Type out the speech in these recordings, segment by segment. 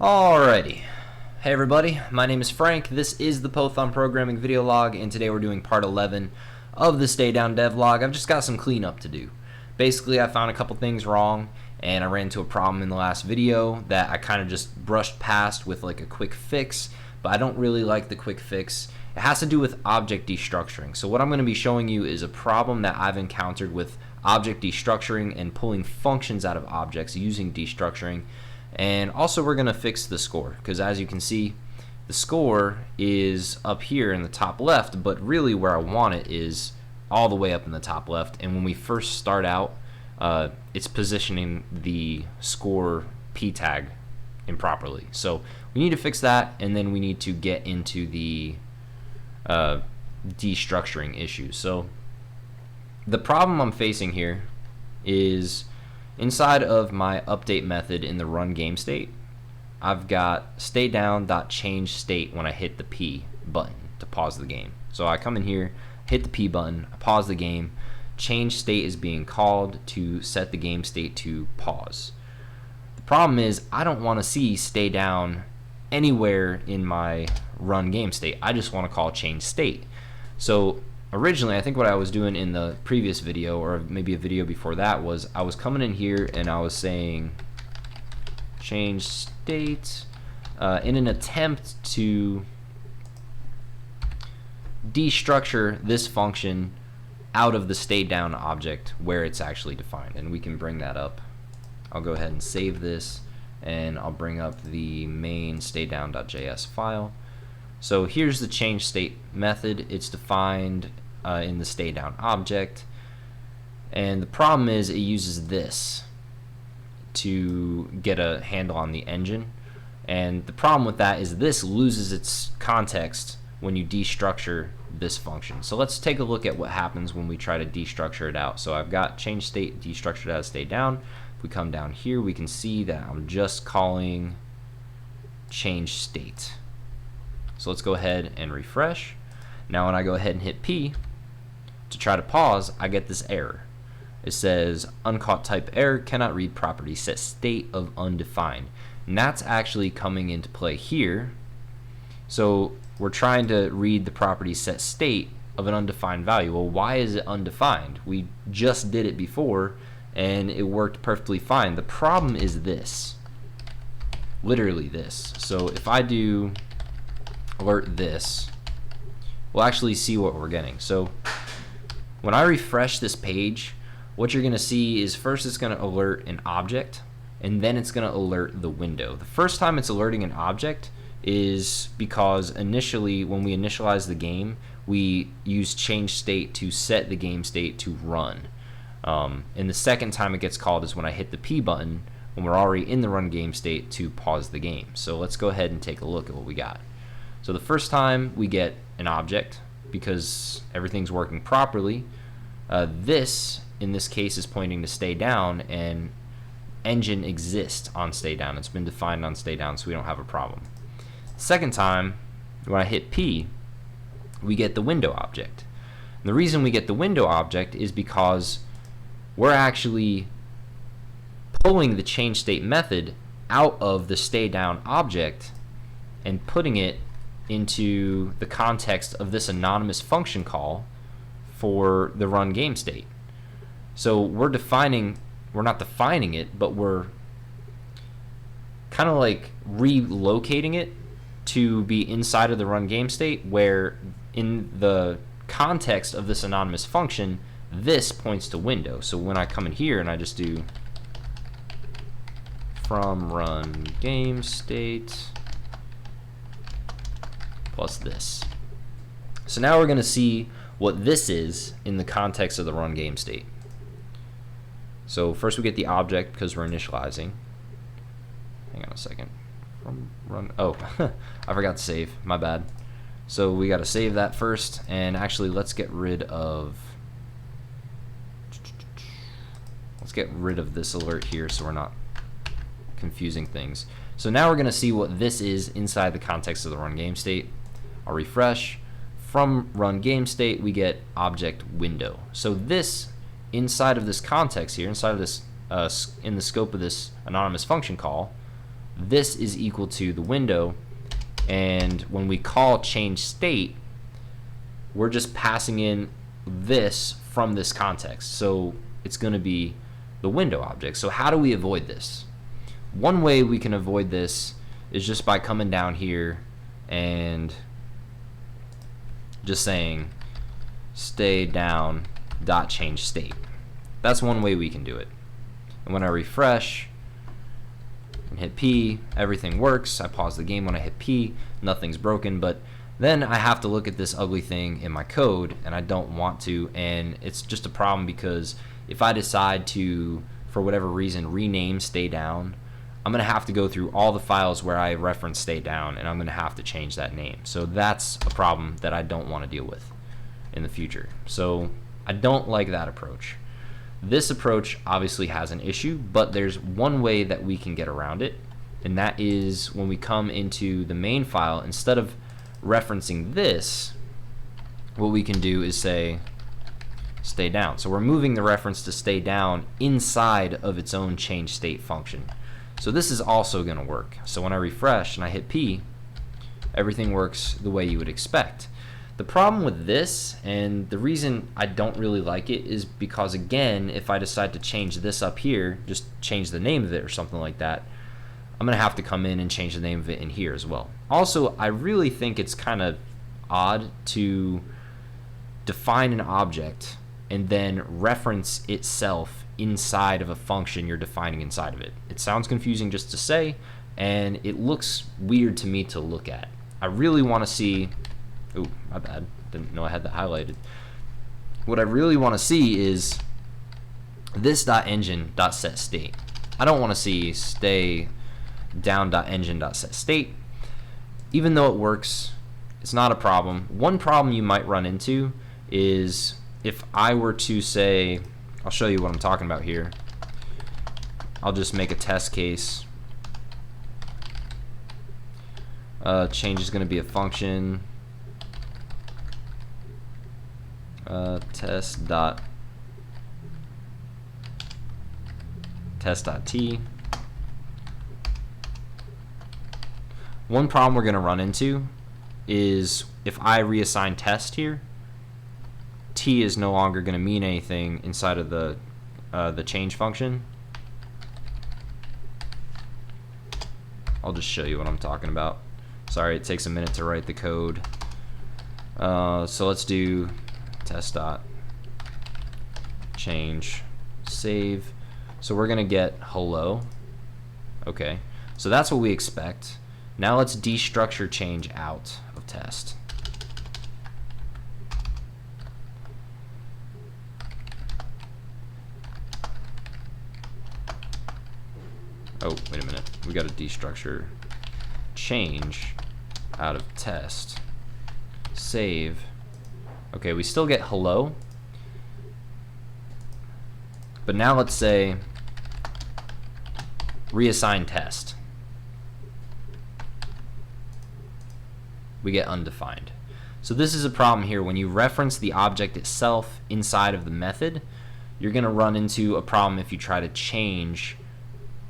Alrighty. Hey everybody, my name is Frank. This is the PothOnProgramming video log, and today we're doing part 11 of the Stay Down Dev log. I've just got some cleanup to do. Basically, I found a couple things wrong, and I ran into a problem in the last video that I kind of just brushed past with like a quick fix, but I don't really like the quick fix. It has to do with object destructuring. So what I'm going to be showing you is a problem that I've encountered with object destructuring and pulling functions out of objects using destructuring. And also we're going to fix the score, because as you can see, the score is up here in the top left, but really where I want it is all the way up in the top left. And when we first start out, it's positioning the score p tag improperly. So we need to fix that, and then we need to get into the destructuring issues. So the problem I'm facing here is inside of my update method in the run game state, I've got stayDown.changeState when I hit the P button to pause the game. So I come in here, hit the P button, I pause the game, change state is being called to set the game state to pause. The problem is I don't want to see stay down anywhere in my run game state. I just want to call change state. So originally, I think what I was doing in the previous video, or maybe a video before that, was I was coming in here and I was saying change state in an attempt to destructure this function out of the stay down object where it's actually defined. And we can bring that up. I'll go ahead and save this, and I'll bring up the main staydown.js file. So here's the change state method. It's defined in the stay down object, and the problem is it uses this to get a handle on the engine, and the problem with that is this loses its context when you destructure this function. So let's take a look at what happens when we try to destructure it out. So I've got change state destructured out of stay down. If we come down here, we can see that I'm just calling change state. So let's go ahead and refresh. Now when I go ahead and hit P to try to pause, I get this error. It says uncaught type error, cannot read property set state of undefined. And that's actually coming into play here. So we're trying to read the property set state of an undefined value. Well, why is it undefined? We just did it before and it worked perfectly fine. The problem is this, literally this. So if I do alert this, we'll actually see what we're getting. So when I refresh this page, what you're going to see is first it's going to alert an object, and then it's going to alert the window. The first time it's alerting an object is because initially when we initialize the game, we use change state to set the game state to run. And the second time it gets called is when I hit the P button when we're already in the run game state to pause the game. So let's go ahead and take a look at what we got. So the first time we get an object because everything's working properly. This in this case is pointing to stay down, and engine exists on stay down. It's been defined on stay down, so we don't have a problem. Second time, when I hit P, we get the window object. And the reason we get the window object is because we're actually pulling the change state method out of the stay down object and putting it into the context of this anonymous function call for the run game state. So we're not defining it, but we're kind of like relocating it to be inside of the run game state, where in the context of this anonymous function, this points to window. So when I come in here and I just do from run game state plus this. So now we're going to see what this is in the context of the run game state. So first we get the object because we're initializing. Hang on a second. From run. Oh, I forgot to save. My bad. So we got to save that first, and actually let's get rid of this alert here so we're not confusing things. So now we're going to see what this is inside the context of the run game state. I'll refresh. From run game state, we get object window. So this, inside of this context here, inside of this, in the scope of this anonymous function call, this is equal to the window, and when we call change state, we're just passing in this from this context. So it's going to be the window object. So how do we avoid this? One way we can avoid this is just by coming down here and just saying stay down dot change state. That's one way we can do it. And when I refresh and hit P, everything works. I pause the game when I hit P, nothing's broken, but then I have to look at this ugly thing in my code, and I don't want to, and it's just a problem because if I decide to, for whatever reason, rename stay down, I'm going to have to go through all the files where I reference stay down, and I'm going to have to change that name. So that's a problem that I don't want to deal with in the future. So I don't like that approach. This approach obviously has an issue, but there's one way that we can get around it, and that is when we come into the main file, instead of referencing this, what we can do is say stay down. So we're moving the reference to stay down inside of its own change state function. So this is also going to work. So when I refresh and I hit P, everything works the way you would expect. The problem with this, and the reason I don't really like it, is because, again, if I decide to change this up here, just change the name of it or something like that, I'm going to have to come in and change the name of it in here as well. Also, I really think it's kind of odd to define an object and then reference itself inside of a function you're defining inside of it. It sounds confusing just to say, and it looks weird to me to look at. I really want to see... Ooh, my bad. Didn't know I had that highlighted. What I really want to see is this .engine.setState. I don't want to see stay down.engine.setState. Even though it works, it's not a problem. One problem you might run into is if I were to say, I'll show you what I'm talking about here. I'll just make a test case. Change is going to be a function. Test.t. One problem we're going to run into is if I reassign test here, t is no longer going to mean anything inside of the change function. I'll just show you what I'm talking about. Sorry, it takes a minute to write the code. So let's do test.change save. So we're going to get hello. Okay, so that's what we expect. Now let's destructure change out of test. Oh, wait a minute. We got to destructure change out of test. Save. Okay, we still get hello. But now let's say reassign test. We get undefined. So this is a problem here. When you reference the object itself inside of the method, you're going to run into a problem if you try to change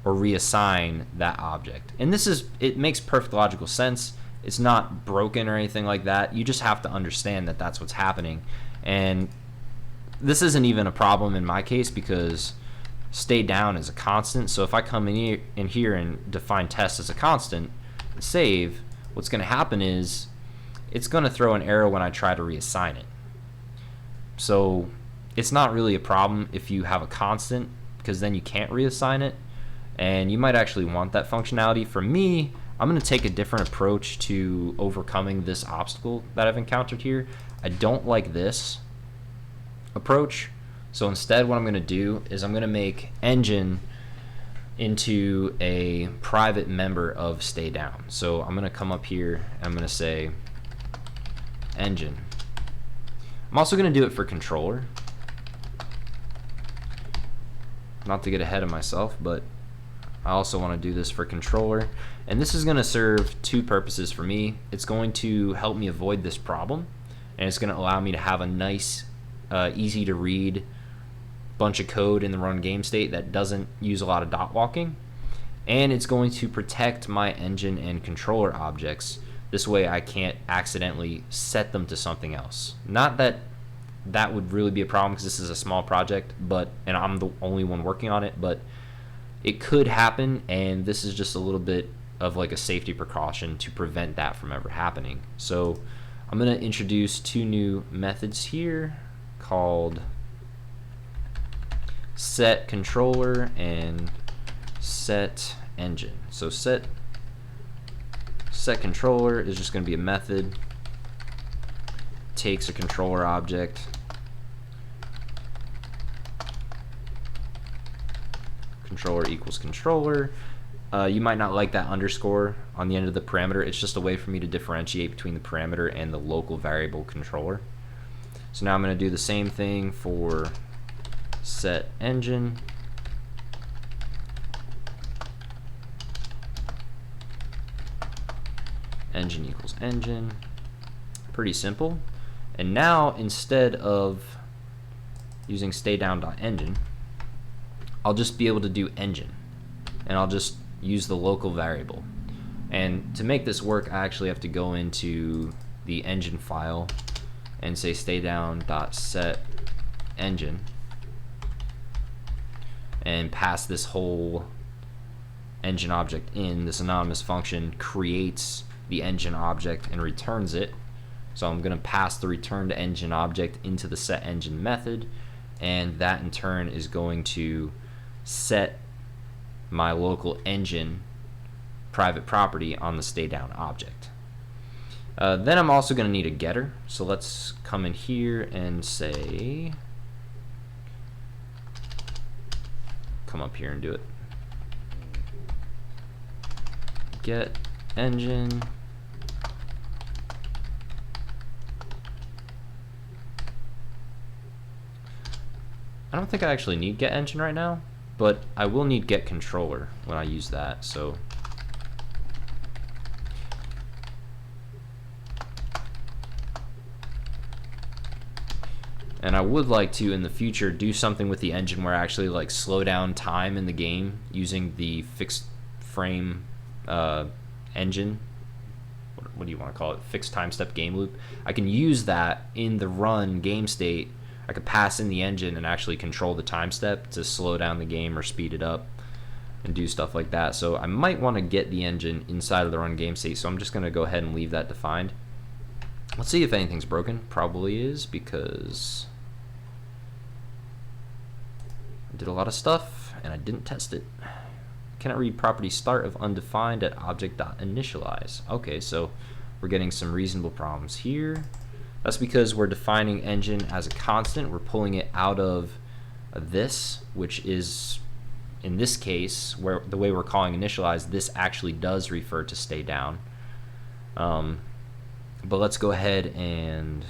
or reassign that object. And it makes perfect logical sense. It's not broken or anything like that. You just have to understand that that's what's happening. And this isn't even a problem in my case because stay down is a constant. So if I come in here and define test as a constant and save, what's going to happen is it's going to throw an error when I try to reassign it. So it's not really a problem if you have a constant, because then you can't reassign it, and you might actually want that functionality. For me, I'm going to take a different approach to overcoming this obstacle that I've encountered here. I don't like this approach, so instead what I'm going to do is I'm going to make engine into a private member of stay down. So I'm going to come up here and I'm going to say engine. I'm also going to do it for controller. Not to get ahead of myself, but I also want to do this for controller. And this is going to serve two purposes for me. It's going to help me avoid this problem, and it's going to allow me to have a nice, easy to read bunch of code in the run game state that doesn't use a lot of dot walking. and it's going to protect my engine and controller objects. This way I can't accidentally set them to something else. Not that that would really be a problem because this is a small project, and I'm the only one working on it, but it could happen, and this is just a little bit of like a safety precaution to prevent that from ever happening. So I'm going to introduce two new methods here called set controller and set engine. So set controller is just going to be a method, takes a controller object, controller equals controller. You might not like that underscore on the end of the parameter. It's just a way for me to differentiate between the parameter and the local variable controller. So now I'm going to do the same thing for set engine. Engine equals engine. Pretty simple. And now instead of using staydown.engine, I'll just be able to do engine, and I'll just use the local variable. And to make this work, I actually have to go into the engine file and say staydown.set engine and pass this whole engine object in. This anonymous function creates the engine object and returns it. So I'm going to pass the returned engine object into the set engine method, and that in turn is going to set my local engine private property on the staydown object. Then I'm also going to need a getter. So let's come in here and say, come up here and do it. Get engine I don't think I actually need get engine right now, but I will need get controller when I use that. So and I would like to in the future do something with the engine where I actually like slow down time in the game using the fixed frame engine. What do you want to call it? Fixed time step game loop. I can use that in the run game state. I could pass in the engine and actually control the time step to slow down the game or speed it up and do stuff like that. So I might want to get the engine inside of the run game state, so I'm just going to go ahead and leave that defined. Let's see if anything's broken. Probably is, because I did a lot of stuff and I didn't test it. Cannot read property start of undefined at object.initialize. Okay, so we're getting some reasonable problems here. That's because we're defining engine as a constant. We're pulling it out of this, which is, in this case, where the way we're calling initialize, this actually does refer to stay down. But let's go ahead and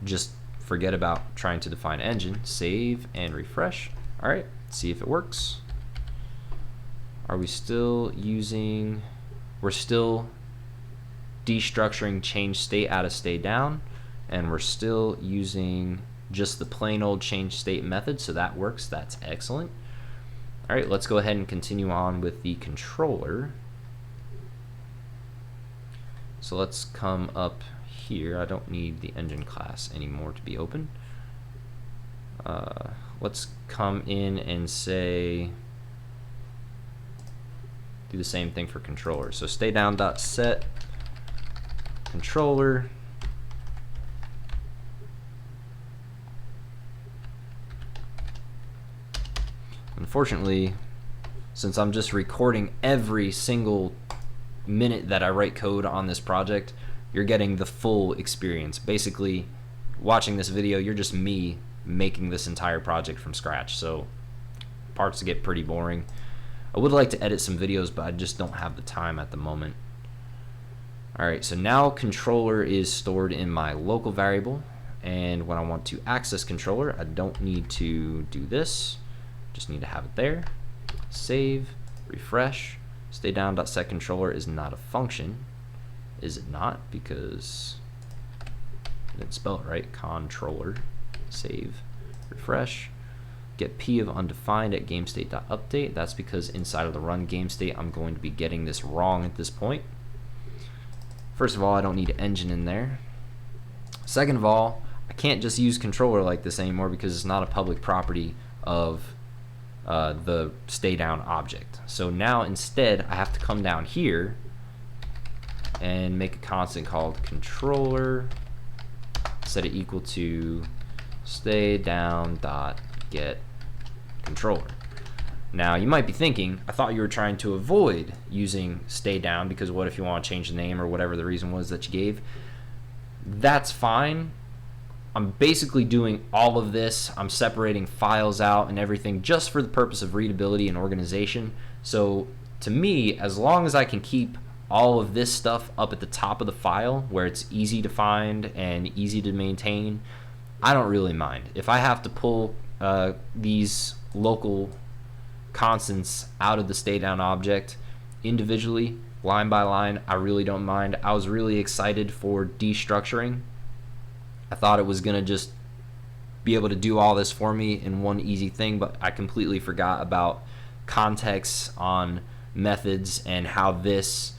just forget about trying to define engine. Save and refresh. All right, see if it works. Are we still using, we're still destructuring change state out of stay down, and we're still using just the plain old change state method, so that works. That's excellent. All right, let's go ahead and continue on with the controller. So let's come up here. I don't need the engine class anymore to be open. Let's come in and say, do the same thing for controller. So staydown.set controller. Unfortunately, since I'm just recording every single minute that I write code on this project, you're getting the full experience. Basically, watching this video, you're just me making this entire project from scratch. So parts get pretty boring. I would like to edit some videos, but I just don't have the time at the moment. Alright, so now controller is stored in my local variable, and when I want to access controller, I don't need to do this, just need to have it there. Save, refresh. Staydown.setController is not a function. Is it not? Because I didn't spell it right. Controller. Save, refresh. get p of undefined at GameState.update. That's because inside of the run GameState, I'm going to be getting this wrong at this point. First of all, I don't need engine in there. Second of all, I can't just use controller like this anymore because it's not a public property of the stay down object. So now instead, I have to come down here and make a constant called controller, set it equal to stay down dot get controller. Now you might be thinking, I thought you were trying to avoid using stay down because what if you want to change the name or whatever the reason was that you gave? That's fine. I'm basically doing all of this. I'm separating files out and everything just for the purpose of readability and organization. So to me, as long as I can keep all of this stuff up at the top of the file where it's easy to find and easy to maintain, I don't really mind. If I have to pull these local constants out of the stay down object individually, line by line, I really don't mind. I was really excited for destructuring. I thought it was going to just be able to do all this for me in one easy thing, but I completely forgot about context on methods and how this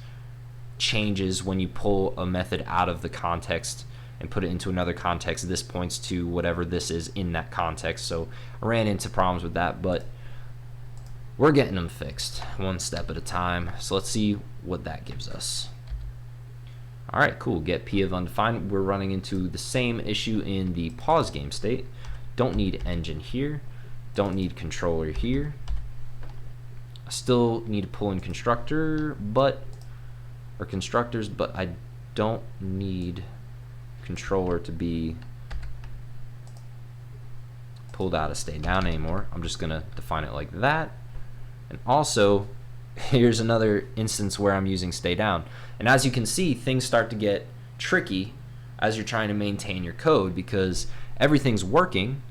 changes when you pull a method out of the context and put it into another context. This points to whatever this is in that context. So I ran into problems with that, but we're getting them fixed one step at a time. So let's see what that gives us. All right, cool. Get p of undefined. We're running into the same issue in the pause game state. Don't need engine here. Don't need controller here. I still need to pull in constructors, but I don't need controller to be pulled out of stay down anymore. I'm just gonna define it like that. And also, here's another instance where I'm using stay down. And as you can see, things start to get tricky as you're trying to maintain your code because everything's working,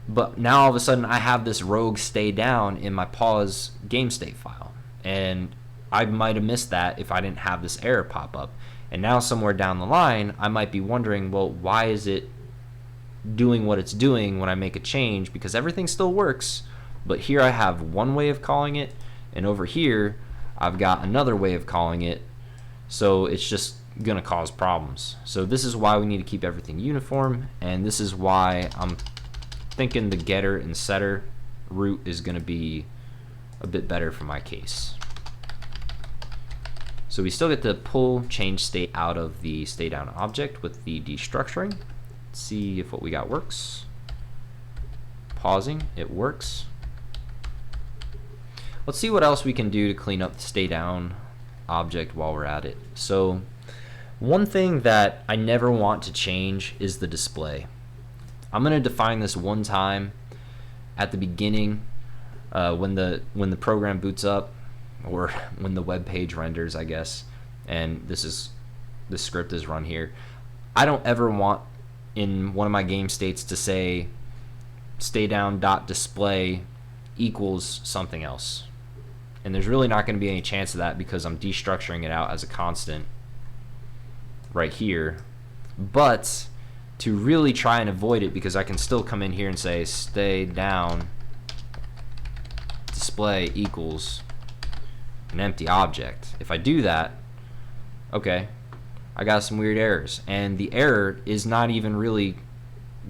but now all of a sudden I have this rogue stay down in my pause game state file. And I might have missed that if I didn't have this error pop up. And now somewhere down the line, I might be wondering, well, why is it doing what it's doing when I make a change? Because everything still works, but here I have one way of calling it, and over here, I've got another way of calling it, so it's just gonna cause problems. So this is why we need to keep everything uniform, and this is why I'm thinking the getter and setter route is gonna be a bit better for my case. So we still get to pull change state out of the stay down object with the destructuring. Let's see if what we got works. Pausing, it works. Let's see what else we can do to clean up the stay down object while we're at it. So one thing that I never want to change is the display. I'm going to define this one time at the beginning when the program boots up, or when the web page renders, I guess, and this script is run here. I don't ever want in one of my game states to say stay down dot display equals something else. And there's really not going to be any chance of that because I'm destructuring it out as a constant right here. But to really try and avoid it, because I can still come in here and say stay down display equals an empty object. If I do that, okay, I got some weird errors, and the error is not even really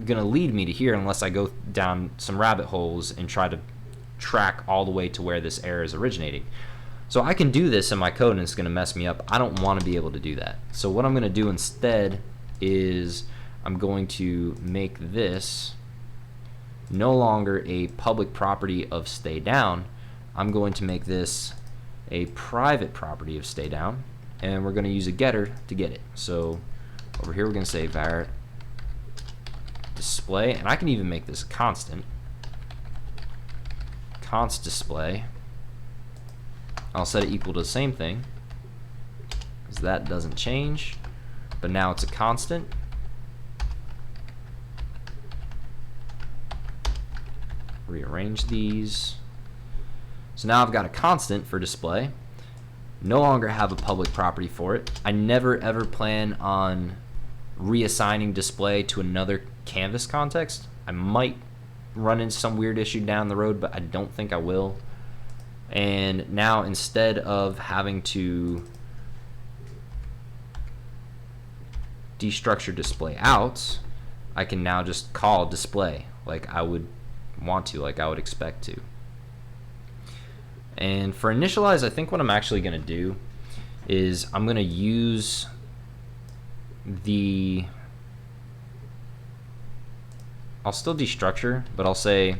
gonna lead me to here unless I go down some rabbit holes and try to track all the way to where this error is originating. So I can do this in my code and it's gonna mess me up. I don't want to be able to do that. So what I'm gonna do instead is I'm going to make this no longer a public property of stay down. I'm going to make this a private property of stay down, and we're going to use a getter to get it. So over here we're going to say var display, and I can even make this a constant. Const display. I'll set it equal to the same thing, because that doesn't change, but now it's a constant. Rearrange these. So now I've got a constant for display. No longer have a public property for it. I never ever plan on reassigning display to another canvas context. I might run into some weird issue down the road, but I don't think I will. And now instead of having to destructure display out, I can now just call display like I would want to, like I would expect to. And for initialize, I think what I'm actually going to do is I'm going to use I'll still destructure, but I'll say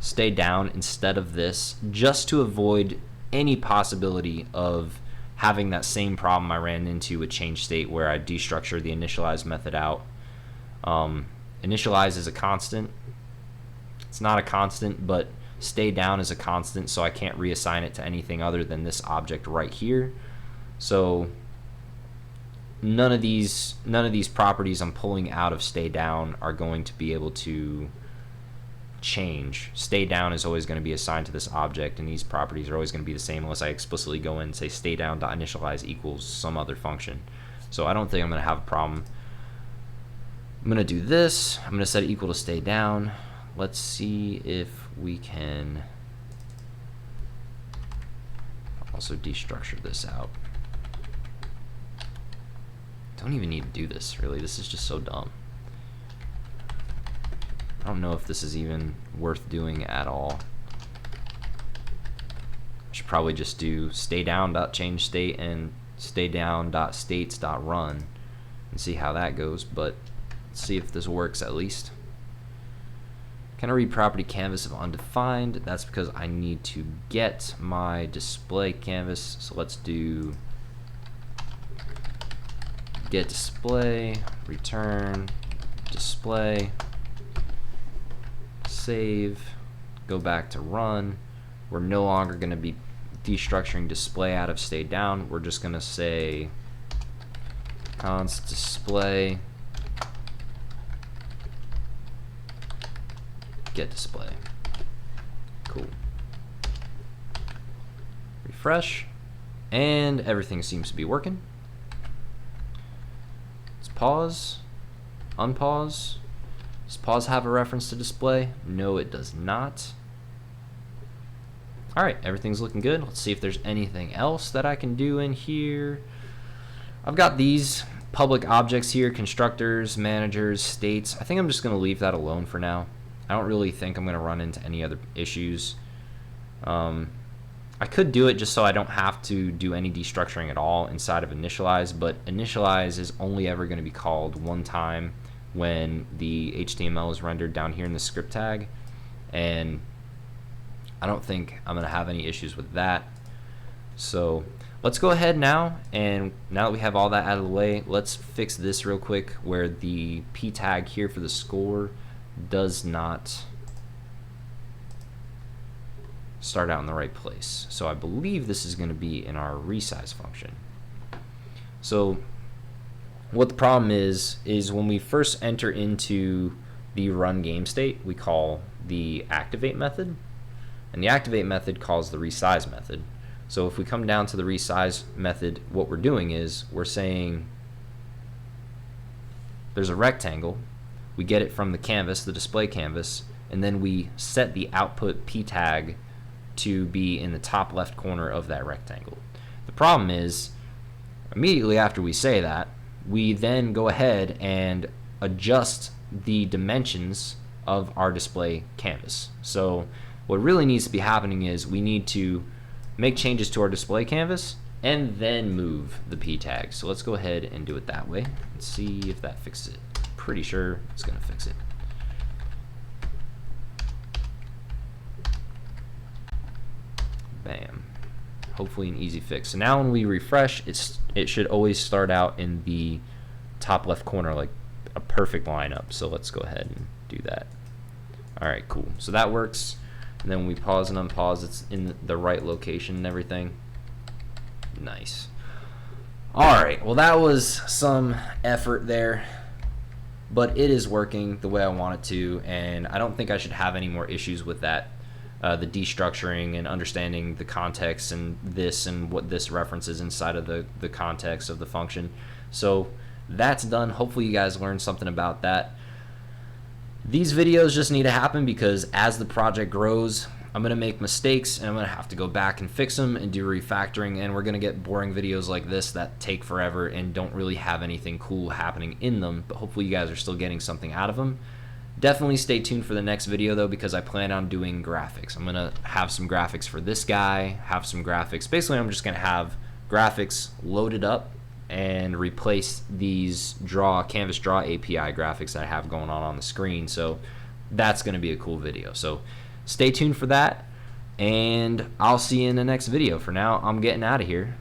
stay down instead of this, just to avoid any possibility of having that same problem I ran into with change state where I destructure the initialize method out. Initialize is a constant. It's not a constant, but stay down is a constant, so I can't reassign it to anything other than this object right here. So none of these properties I'm pulling out of stay down are going to be able to change. Stay down is always going to be assigned to this object, and these properties are always going to be the same unless I explicitly go in and say stay down.initialize equals some other function. So I don't think I'm going to have a problem. I'm going to do this. I'm going to set it equal to stay down. Let's see if we can also destructure this out. Don't even need to do this, really. This is just so dumb. I don't know if this is even worth doing at all. I should probably just do stay down.change state and stay down.states.run and see how that goes, but let's see if this works at least. Can I read property canvas of undefined? That's because I need to get my display canvas. So let's do get display, return display, save, go back to run. We're no longer going to be destructuring display out of stay down. We're just going to say const display get display. Cool. Refresh, and everything seems to be working. Let's pause, unpause. Does pause have a reference to display? No, it does not. Alright, everything's looking good. Let's see if there's anything else that I can do in here. I've got these public objects here, constructors, managers, states. I think I'm just going to leave that alone for now. I don't really think I'm going to run into any other issues. I could do it just so I don't have to do any destructuring at all inside of initialize, but initialize is only ever going to be called one time when the HTML is rendered down here in the script tag, and I don't think I'm going to have any issues with that. So let's go ahead now, and now that we have all that out of the way, let's fix this real quick where the p tag here for the score does not start out in the right place. So I believe this is going to be in our resize function. So what the problem is when we first enter into the run game state, we call the activate method, and the activate method calls the resize method. So if we come down to the resize method, what we're doing is we're saying there's a rectangle, we get it from the canvas, the display canvas, and then we set the output p tag to be in the top left corner of that rectangle. The problem is immediately after we say that, we then go ahead and adjust the dimensions of our display canvas. So what really needs to be happening is we need to make changes to our display canvas and then move the p tag. So let's go ahead and do it that way and see if that fixes it. Pretty sure it's going to fix it. Bam. Hopefully an easy fix. So now when we refresh, it should always start out in the top left corner like a perfect lineup. So let's go ahead and do that. Alright, cool. So that works. And then when we pause and unpause, it's in the right location and everything. Nice. Alright, well that was some effort there, but it is working the way I want it to, and I don't think I should have any more issues with that. The destructuring and understanding the context and this and what this references inside of the context of the function. So that's done. Hopefully you guys learned something about that. These videos just need to happen because as the project grows, I'm going to make mistakes and I'm going to have to go back and fix them and do refactoring, and we're going to get boring videos like this that take forever and don't really have anything cool happening in them, but hopefully you guys are still getting something out of them. Definitely stay tuned for the next video though, because I plan on doing graphics. I'm going to have some graphics for this guy, have some graphics. Basically, I'm just going to have graphics loaded up and replace these Canvas Draw API graphics that I have going on the screen. So that's going to be a cool video. So stay tuned for that, and I'll see you in the next video. For now, I'm getting out of here.